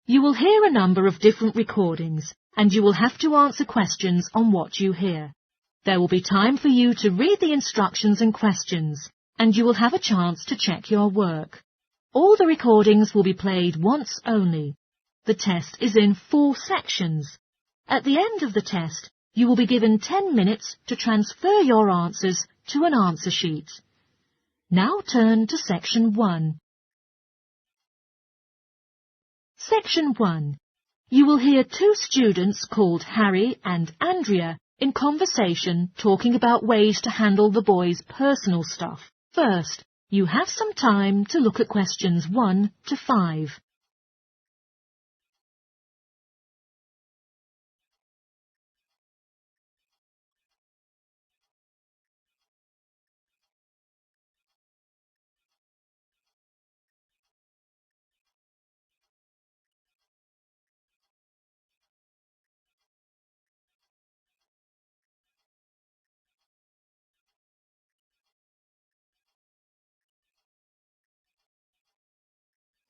You will hear a number of different recordings, and you will have to answer questions on what you hear. There will be time for you to read the instructions and questions, and you will have a chance to check your work. All the recordings will be played once only. The test is in 4 sections. At the end of the test, you will be given 10 minutes to transfer your answers to an answer sheet. Now turn to Section 1. Section 1. You will hear 2 students called Harry and Andrea in conversation talking about ways to handle the boys' personal stuff. First, you have some time to look at questions 1 to 5.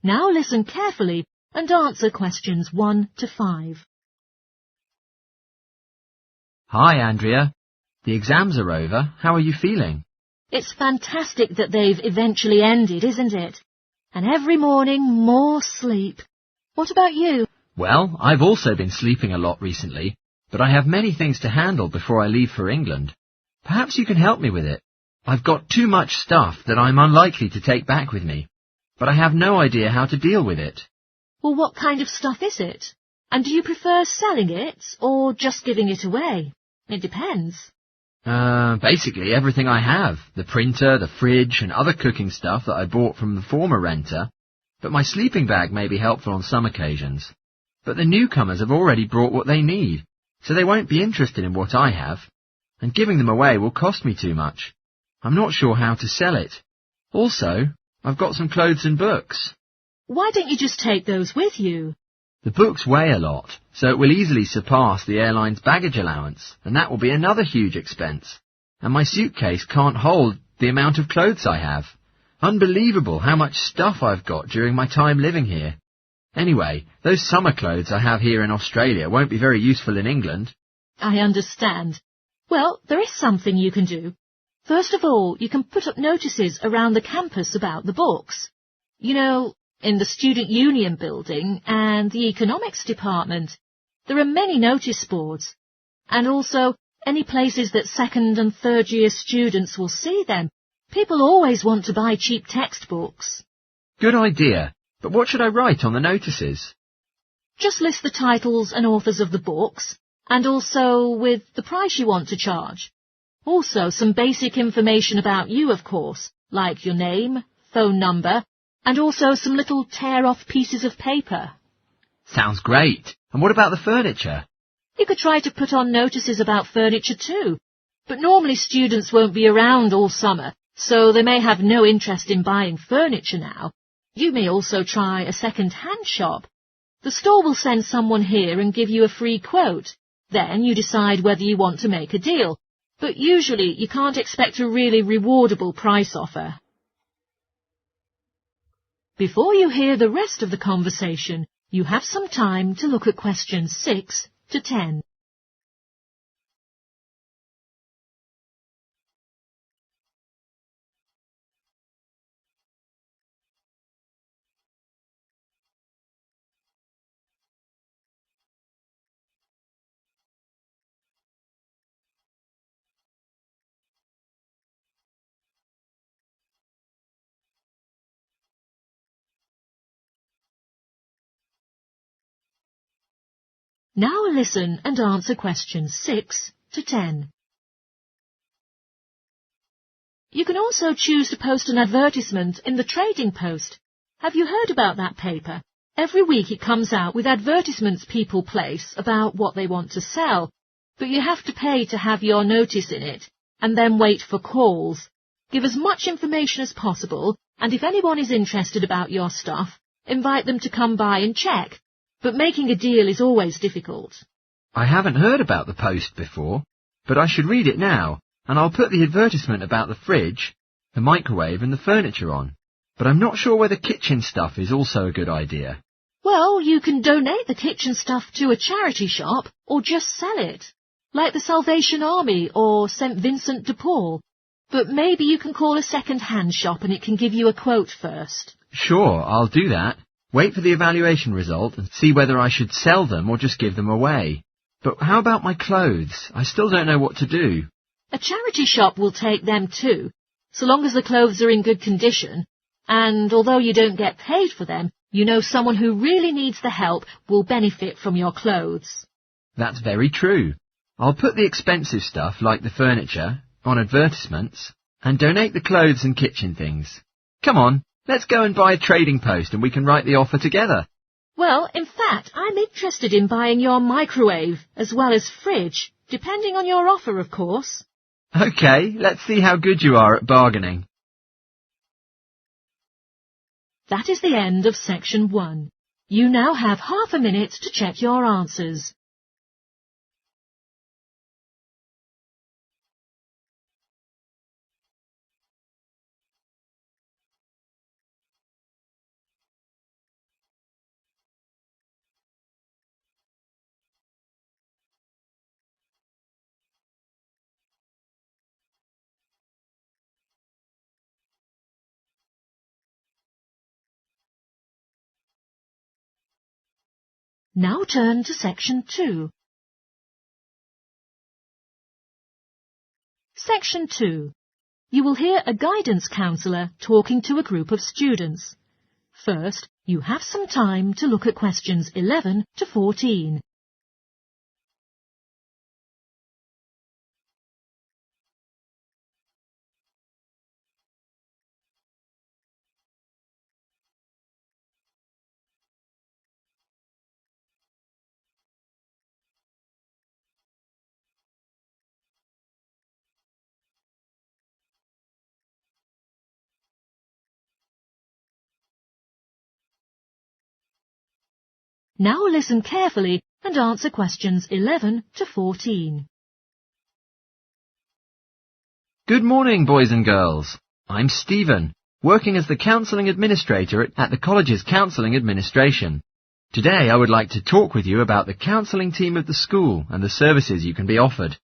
Now listen carefully and answer questions 1 to 5. Hi, Andrea. The exams are over. How are you feeling? It's fantastic that they've eventually ended, isn't it? And every morning, more sleep. What about you? Well, I've also been sleeping a lot recently, but I have many things to handle before I leave for England. Perhaps you can help me with it. I've got too much stuff that I'm unlikely to take back with me, but I have no idea how to deal with it. Well, what kind of stuff is it? And do you prefer selling it or just giving it away? It depends. Basically everything I have. The printer, the fridge, and other cooking stuff that I bought from the former renter. But my sleeping bag may be helpful on some occasions. But the newcomers have already brought what they need, so they won't be interested in what I have. And giving them away will cost me too much. I'm not sure how to sell it. Also, I've got some clothes and books. Why don't you just take those with you? The books weigh a lot, so it will easily surpass the airline's baggage allowance, and that will be another huge expense. And my suitcase can't hold the amount of clothes I have. Unbelievable how much stuff I've got during my time living here. Anyway, those summer clothes I have here in Australia won't be very useful in England. I understand. Well, there is something you can do. First of all, you can put up notices around the campus about the books. You know, in the Student Union building and the Economics department, there are many notice boards. And also, any places that 2nd and 3rd year students will see them. People always want to buy cheap textbooks. Good idea. But what should I write on the notices? Just list the titles and authors of the books, and also with the price you want to charge. Also, some basic information about you, of course, like your name, phone number, and also some little tear-off pieces of paper. Sounds great. And what about the furniture? You could try to put on notices about furniture too, but normally students won't be around all summer, so they may have no interest in buying furniture now. You may also try a second-hand shop. The store will send someone here and give you a free quote. Then you decide whether you want to make a deal, but usually you can't expect a really rewardable price offer. Before you hear the rest of the conversation, you have some time to look at questions 6 to 10. Now listen and answer questions 6 to 10. You can also choose to post an advertisement in the Trading Post. Have you heard about that paper? Every week it comes out with advertisements people place about what they want to sell, but you have to pay to have your notice in it, and then wait for calls. Give as much information as possible, and if anyone is interested about your stuff, invite them to come by and check. But making a deal is always difficult. I haven't heard about the Post before, but I should read it now. and I'll put the advertisement about the fridge, the microwave and the furniture on. But I'm not sure whether kitchen stuff is also a good idea. Well, you can donate the kitchen stuff to a charity shop or just sell it, like the Salvation Army or St. Vincent de Paul. But maybe you can call a second-hand shop and it can give you a quote first. Sure, I'll do that. Wait for the evaluation result and see whether I should sell them or just give them away. But how about my clothes? I still don't know what to do. A charity shop will take them too, so long as the clothes are in good condition. And although you don't get paid for them, you know someone who really needs the help will benefit from your clothes. That's very true. I'll put the expensive stuff, like the furniture, on advertisements, and donate the clothes and kitchen things. Come on, let's go and buy a trading post and we can write the offer together. Well, in fact, I'm interested in buying your microwave as well as fridge, depending on your offer, of course. OK, let's see how good you are at bargaining. That is the end of section 1. You now have half a minute to check your answers. Now turn to section 2. Section 2. You will hear a guidance counsellor talking to a group of students. First, you have some time to look at questions 11 to 14. Now listen carefully and answer questions 11 to 14. Good morning, boys and girls. I'm Stephen, working as the counselling administrator at the college's counselling administration. Today I would like to talk with you about the counselling team of the school and the services you can be offered.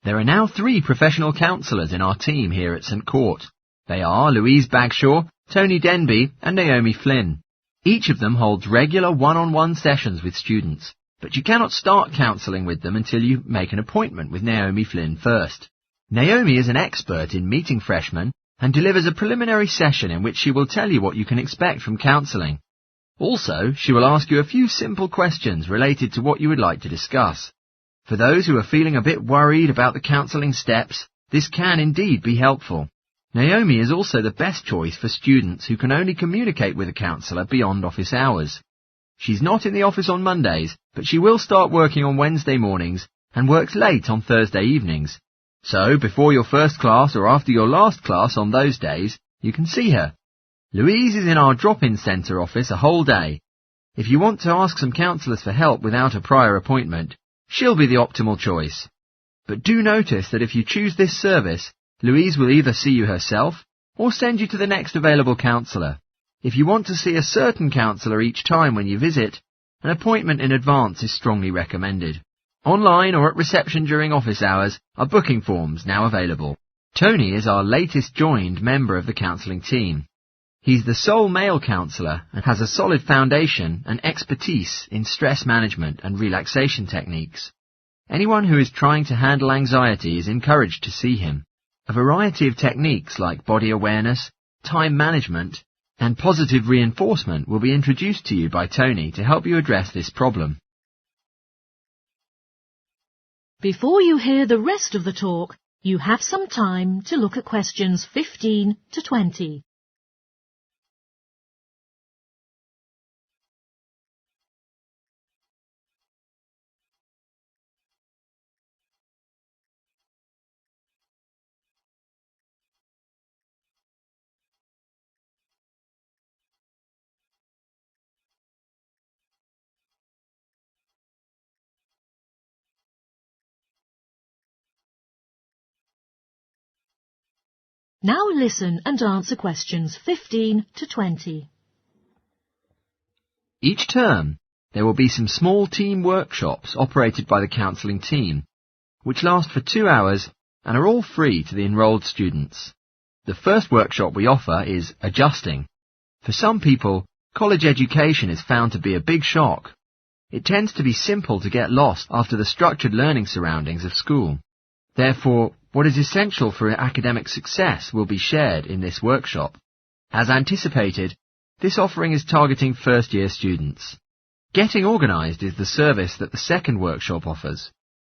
There are now 3 professional counsellors in our team here at St Court. They are Louise Bagshaw, Tony Denby and Naomi Flynn. Each of them holds regular one-on-one sessions with students, but you cannot start counselling with them until you make an appointment with Naomi Flynn first. Naomi is an expert in meeting freshmen and delivers a preliminary session in which she will tell you what you can expect from counselling. Also, she will ask you a few simple questions related to what you would like to discuss. For those who are feeling a bit worried about the counselling steps, this can indeed be helpful. Naomi is also the best choice for students who can only communicate with a counsellor beyond office hours. She's not in the office on Mondays, but she will start working on Wednesday mornings and works late on Thursday evenings. So, before your first class or after your last class on those days, you can see her. Louise is in our drop-in centre office a whole day. If you want to ask some counsellors for help without a prior appointment, she'll be the optimal choice. But do notice that if you choose this service, Louise will either see you herself or send you to the next available counsellor. If you want to see a certain counsellor each time when you visit, an appointment in advance is strongly recommended. Online or at reception during office hours are booking forms now available. Tony is our latest joined member of the counselling team. He's the sole male counsellor and has a solid foundation and expertise in stress management and relaxation techniques. Anyone who is trying to handle anxiety is encouraged to see him. A variety of techniques like body awareness, time management, and positive reinforcement will be introduced to you by Tony to help you address this problem. Before you hear the rest of the talk, you have some time to look at questions 15 to 20. Now listen and answer questions 15 to 20. Each term, there will be some small team workshops operated by the counselling team, which last for 2 hours and are all free to the enrolled students. The first workshop we offer is adjusting. For some people, college education is found to be a big shock. It tends to be simple to get lost after the structured learning surroundings of school. Therefore, what is essential for academic success will be shared in this workshop. As anticipated, this offering is targeting first-year students. Getting organised is the service that the second workshop offers,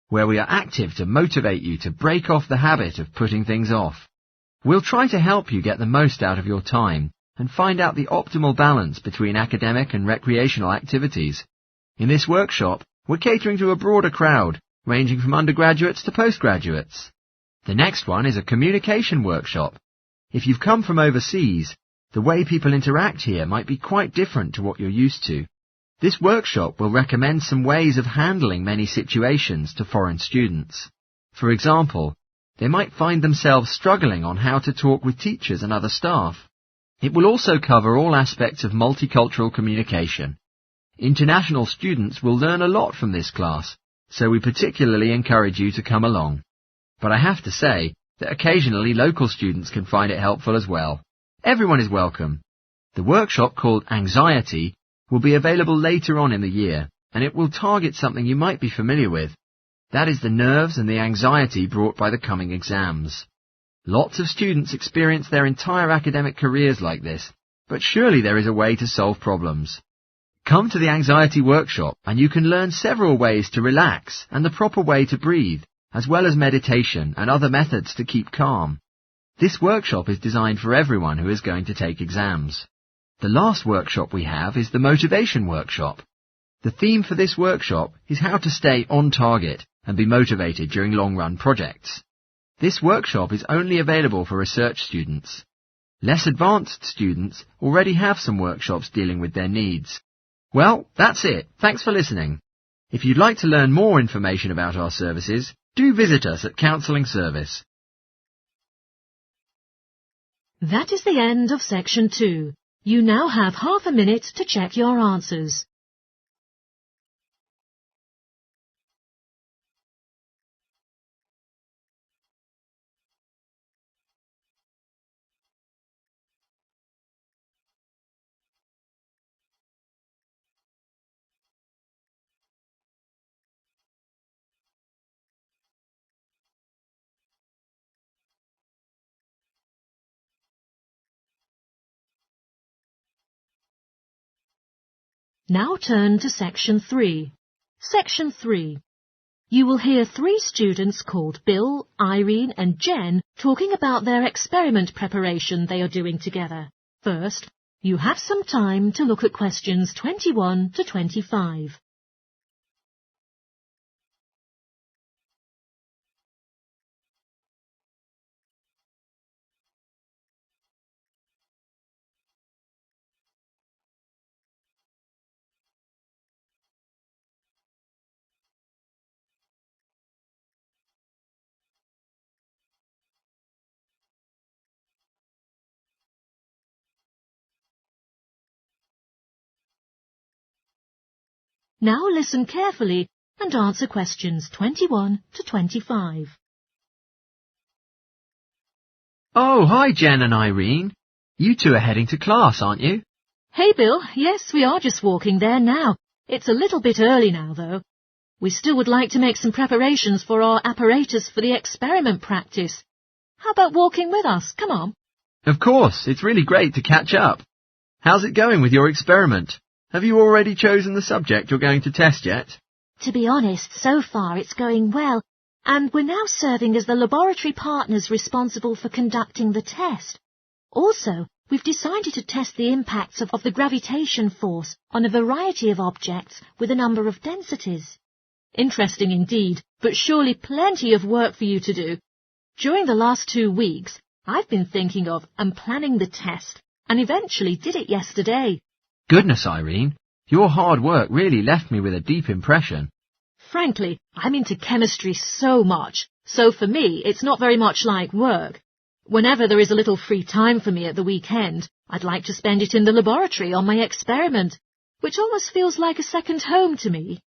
where we are active to motivate you to break off the habit of putting things off. We'll try to help you get the most out of your time and find out the optimal balance between academic and recreational activities. In this workshop, we're catering to a broader crowd, ranging from undergraduates to postgraduates. The next one is a communication workshop. If you've come from overseas, the way people interact here might be quite different to what you're used to. This workshop will recommend some ways of handling many situations to foreign students. For example, they might find themselves struggling on how to talk with teachers and other staff. It will also cover all aspects of multicultural communication. International students will learn a lot from this class, so we particularly encourage you to come along. But I have to say that occasionally local students can find it helpful as well. Everyone is welcome. The workshop called Anxiety will be available later on in the year, and it will target something you might be familiar with. That is the nerves and the anxiety brought by the coming exams. Lots of students experience their entire academic careers like this, but surely there is a way to solve problems. Come to the Anxiety Workshop and you can learn several ways to relax and the proper way to breathe, as well as meditation and other methods to keep calm. This workshop is designed for everyone who is going to take exams. The last workshop we have is the Motivation Workshop. The theme for this workshop is how to stay on target and be motivated during long-run projects. This workshop is only available for research students. Less advanced students already have some workshops dealing with their needs. Well, that's it. Thanks for listening. If you'd like to learn more information about our services, do visit us at Counselling Service. That is the end of section 2. You now have half a minute to check your answers. Now turn to section 3. Section 3. You will hear 3 students called Bill, Irene and Jen talking about their experiment preparation they are doing together. First, you have some time to look at questions 21 to 25. Now listen carefully and answer questions 21 to 25. Oh, hi Jen and Irene. You two are heading to class, aren't you? Hey Bill, yes, we are just walking there now. It's a little bit early now though. We still would like to make some preparations for our apparatus for the experiment practice. How about walking with us? Come on. Of course, it's really great to catch up. How's it going with your experiment? Have you already chosen the subject you're going to test yet? To be honest, so far it's going well, and we're now serving as the laboratory partners responsible for conducting the test. Also, we've decided to test the impacts of the gravitation force on a variety of objects with a number of densities. Interesting indeed, but surely plenty of work for you to do. During the last 2 weeks, I've been thinking of and planning the test, and eventually did it yesterday. Goodness, Irene, your hard work really left me with a deep impression. Frankly, I'm into chemistry so much, so for me it's not very much like work. Whenever there is a little free time for me at the weekend, I'd like to spend it in the laboratory on my experiment, which almost feels like a second home to me.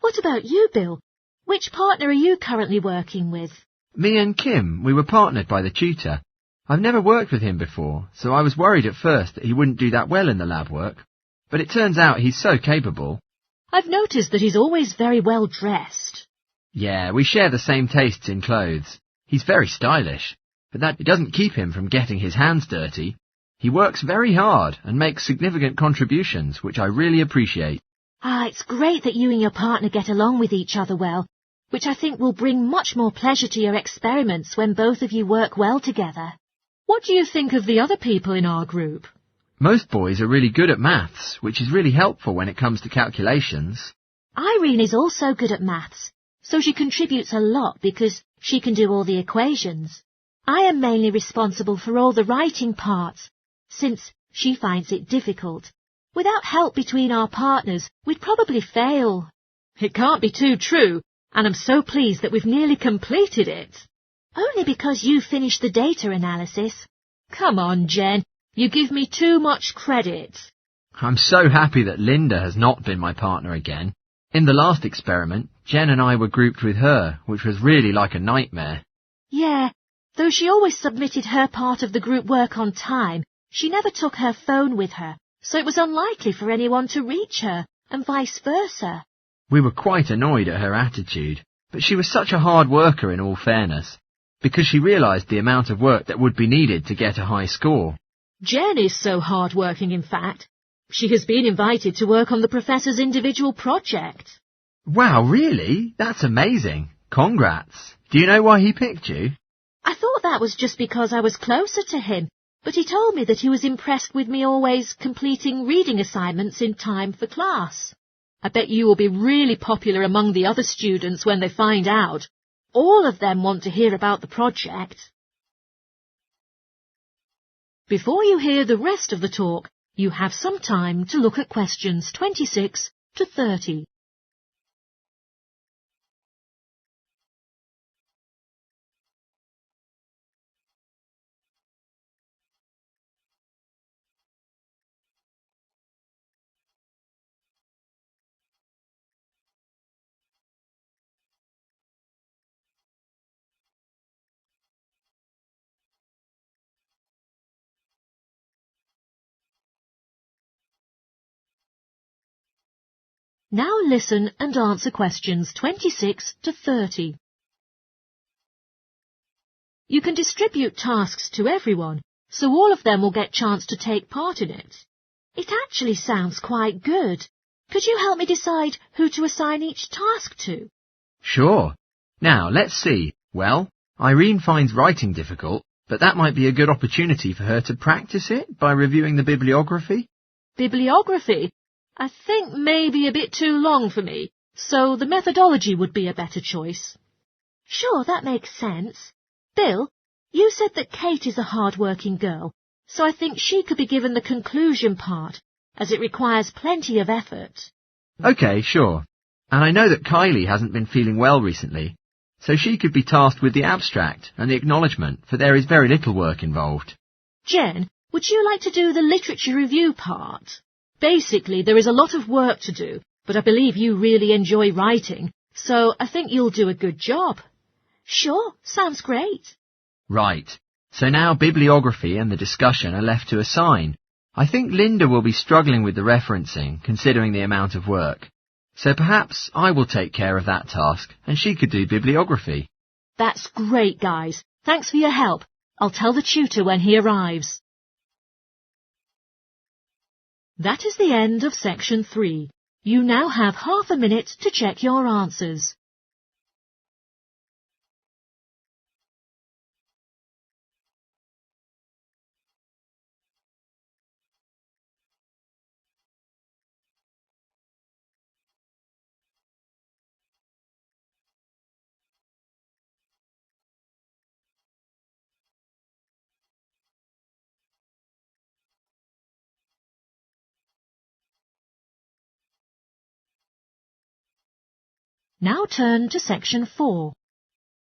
What about you, Bill? Which partner are you currently working with? Me and Kim, we were partnered by the tutor. I've never worked with him before, so I was worried at first that he wouldn't do that well in the lab work. But it turns out he's so capable. I've noticed that he's always very well dressed. Yeah, we share the same tastes in clothes. He's very stylish, but that doesn't keep him from getting his hands dirty. He works very hard and makes significant contributions, which I really appreciate. It's great that you and your partner get along with each other well, which I think will bring much more pleasure to your experiments when both of you work well together. What do you think of the other people in our group? Most boys are really good at maths, which is really helpful when it comes to calculations. Irene is also good at maths, so she contributes a lot because she can do all the equations. I am mainly responsible for all the writing parts, since she finds it difficult. Without help between our partners, we'd probably fail. It can't be too true, and I'm so pleased that we've nearly completed it. Only because you finished the data analysis. Come on, Jen, you give me too much credit. I'm so happy that Linda has not been my partner again. In the last experiment, Jen and I were grouped with her, which was really like a nightmare. Yeah, though she always submitted her part of the group work on time, she never took her phone with her, so it was unlikely for anyone to reach her, and vice versa. We were quite annoyed at her attitude, but she was such a hard worker in all fairness, because she realised the amount of work that would be needed to get a high score. Jen is so hard-working, in fact. She has been invited to work on the professor's individual project. Wow, really? That's amazing. Congrats. Do you know why he picked you? I thought that was just because I was closer to him, but he told me that he was impressed with me always completing reading assignments in time for class. I bet you will be really popular among the other students when they find out. All of them want to hear about the project. Before you hear the rest of the talk, you have some time to look at questions 26 to 30. Now listen and answer questions 26 to 30. You can distribute tasks to everyone, so all of them will get a chance to take part in it. It actually sounds quite good. Could you help me decide who to assign each task to? Sure. Now, let's see. Well, Irene finds writing difficult, but that might be a good opportunity for her to practice it by reviewing the bibliography. Bibliography? I think maybe a bit too long for me, so the methodology would be a better choice. Sure, that makes sense. Bill, you said that Kate is a hard-working girl, so I think she could be given the conclusion part, as it requires plenty of effort. OK, sure. And I know that Kylie hasn't been feeling well recently, so she could be tasked with the abstract and the acknowledgement, for there is very little work involved. Jen, would you like to do the literature review part? Basically, there is a lot of work to do, but I believe you really enjoy writing, so I think you'll do a good job. Sure, sounds great. Right. So now bibliography and the discussion are left to assign. I think Linda will be struggling with the referencing, considering the amount of work. So perhaps I will take care of that task, and she could do bibliography. That's great, guys. Thanks for your help. I'll tell the tutor when he arrives. That is the end of section 3. You now have half a minute to check your answers. Now turn to section 4.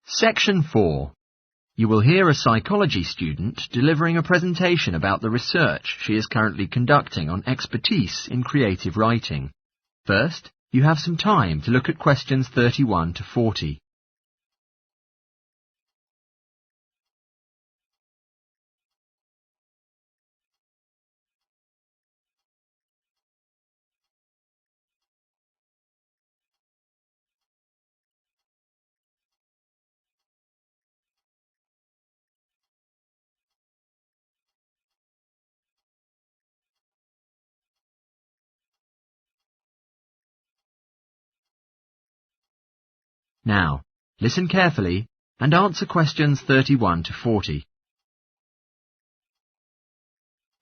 Section 4. You will hear a psychology student delivering a presentation about the research she is currently conducting on expertise in creative writing. First, you have some time to look at questions 31 to 40. Now, listen carefully and answer questions 31 to 40.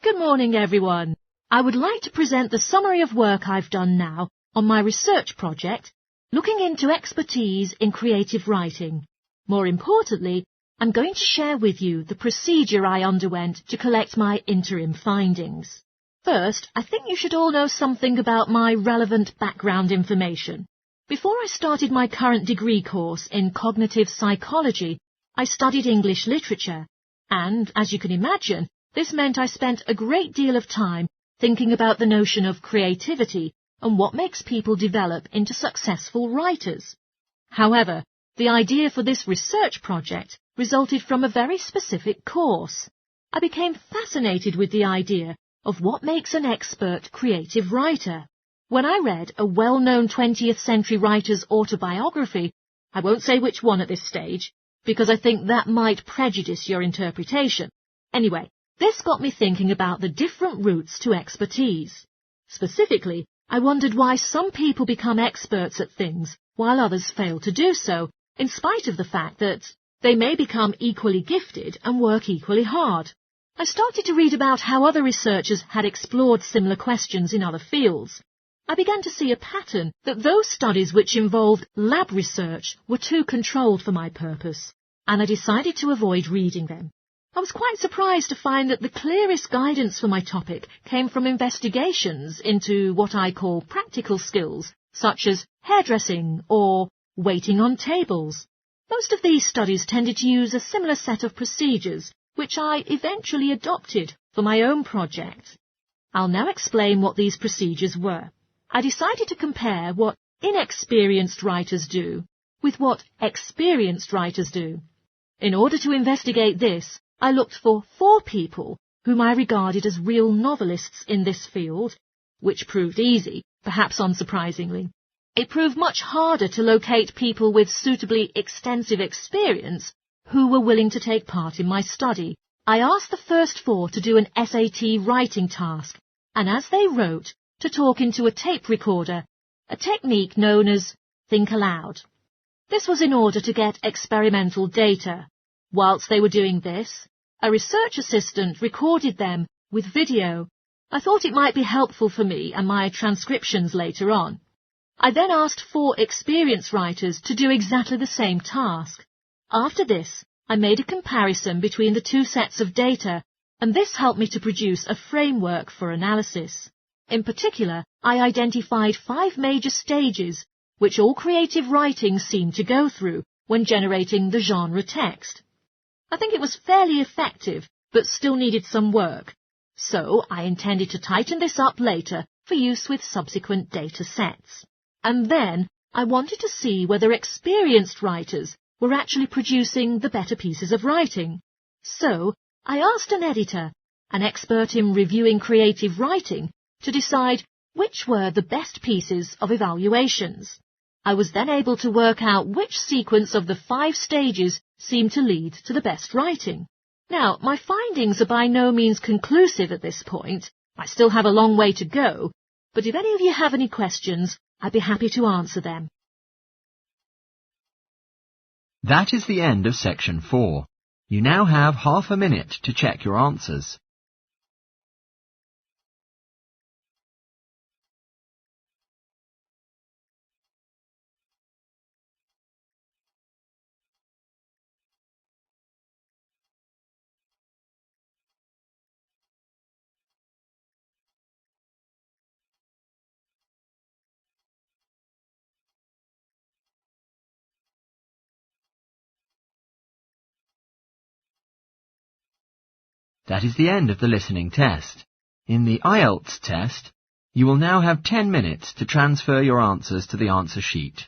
Good morning, everyone. I would like to present the summary of work I've done now on my research project, looking into expertise in creative writing. More importantly, I'm going to share with you the procedure I underwent to collect my interim findings. First, I think you should all know something about my relevant background information. Before I started my current degree course in cognitive psychology, I studied English literature, and, as you can imagine, this meant I spent a great deal of time thinking about the notion of creativity and what makes people develop into successful writers. However, the idea for this research project resulted from a very specific course. I became fascinated with the idea of what makes an expert creative writer. When I read a well-known 20th century writer's autobiography, I won't say which one at this stage, because I think that might prejudice your interpretation. Anyway, this got me thinking about the different routes to expertise. Specifically, I wondered why some people become experts at things while others fail to do so, in spite of the fact that they may become equally gifted and work equally hard. I started to read about how other researchers had explored similar questions in other fields. I began to see a pattern that those studies which involved lab research were too controlled for my purpose, and I decided to avoid reading them. I was quite surprised to find that the clearest guidance for my topic came from investigations into what I call practical skills, such as hairdressing or waiting on tables. Most of these studies tended to use a similar set of procedures, which I eventually adopted for my own project. I'll now explain what these procedures were. I decided to compare what inexperienced writers do with what experienced writers do. In order to investigate this, I looked for 4 people whom I regarded as real novelists in this field, which proved easy, perhaps unsurprisingly. It proved much harder to locate people with suitably extensive experience who were willing to take part in my study. I asked the first 4 to do an SAT writing task, and as they wrote, to talk into a tape recorder, a technique known as think aloud. This was in order to get experimental data. Whilst they were doing this, a research assistant recorded them with video. I thought it might be helpful for me and my transcriptions later on. I then asked 4 experienced writers to do exactly the same task. After this, I made a comparison between the 2 sets of data, and this helped me to produce a framework for analysis. In particular, I identified 5 major stages which all creative writing seemed to go through when generating the genre text. I think it was fairly effective, but still needed some work, so I intended to tighten this up later for use with subsequent data sets. And then I wanted to see whether experienced writers were actually producing the better pieces of writing. So I asked an editor, an expert in reviewing creative writing, to decide which were the best pieces of evaluations. I was then able to work out which sequence of the 5 stages seemed to lead to the best writing. Now, my findings are by no means conclusive at this point. I still have a long way to go, but if any of you have any questions, I'd be happy to answer them. That is the end of section 4. You now have half a minute to check your answers. That is the end of the listening test. In the Ielts test, you will now have 10 minutes to transfer your answers to the answer sheet.